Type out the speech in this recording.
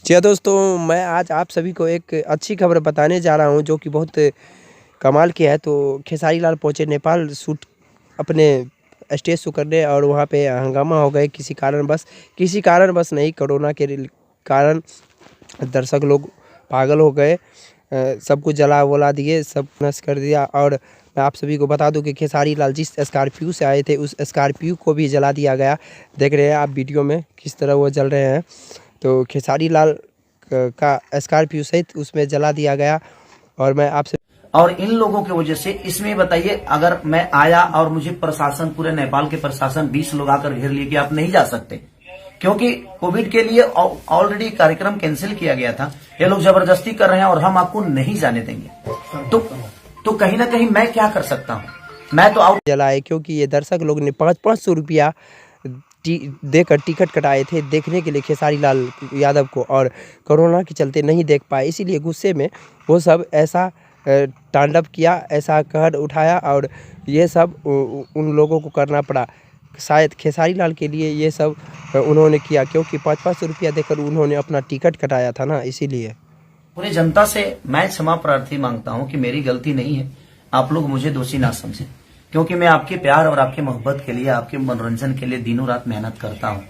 जी हाँ दोस्तों, मैं आज आप सभी को एक अच्छी खबर बताने जा रहा हूँ जो कि बहुत कमाल की है। तो खेसारी लाल पहुँचे नेपाल शूट अपने स्टेज शो करने और वहाँ पे हंगामा हो गए किसी कारणवश नहीं, कोरोना के कारण दर्शक लोग पागल हो गए। सब कुछ जला वला दिए, सब नष्ट कर दिया। और मैं आप सभी को बता दूं कि खेसारी लाल जिस स्कॉर्पियो से आए थे उस स्कॉर्पियो को भी जला दिया गया। देख रहे हैं आप वीडियो में किस तरह वो जल रहे हैं। तो खेसारी लाल का स्कॉर्पियो सहित उसमें जला दिया गया। और मैं आपसे और इन लोगों की वजह से इसमें बताइए, अगर मैं आया और मुझे प्रशासन, पूरे नेपाल के प्रशासन 20 लोग आकर घेर लिए कि आप नहीं जा सकते, क्योंकि कोविड के लिए ऑलरेडी कार्यक्रम कैंसिल किया गया था। ये लोग जबरदस्ती कर रहे हैं और हम आपको नहीं जाने देंगे। तो कहीं ना कहीं मैं क्या कर सकता हूँ? मैं तो आउट जलाए, क्योंकि ये दर्शक लोग ने 500 रुपया देकर टिकट कटाए थे देखने के लिए खेसारी लाल यादव को, और कोरोना के चलते नहीं देख पाए। इसीलिए गुस्से में वो सब ऐसा तांडव किया, ऐसा कहर उठाया और ये सब उन लोगों को करना पड़ा। शायद खेसारी लाल के लिए ये सब उन्होंने किया, क्योंकि 500 रुपया देकर उन्होंने अपना टिकट कटाया था ना, इसीलिए। पूरी जनता से मैं क्षमा प्रार्थी मांगता हूँ कि मेरी गलती नहीं है, आप लोग मुझे दोषी ना समझें, क्योंकि मैं आपके प्यार और आपके मोहब्बत के लिए, आपके मनोरंजन के लिए दिनों रात मेहनत करता हूँ।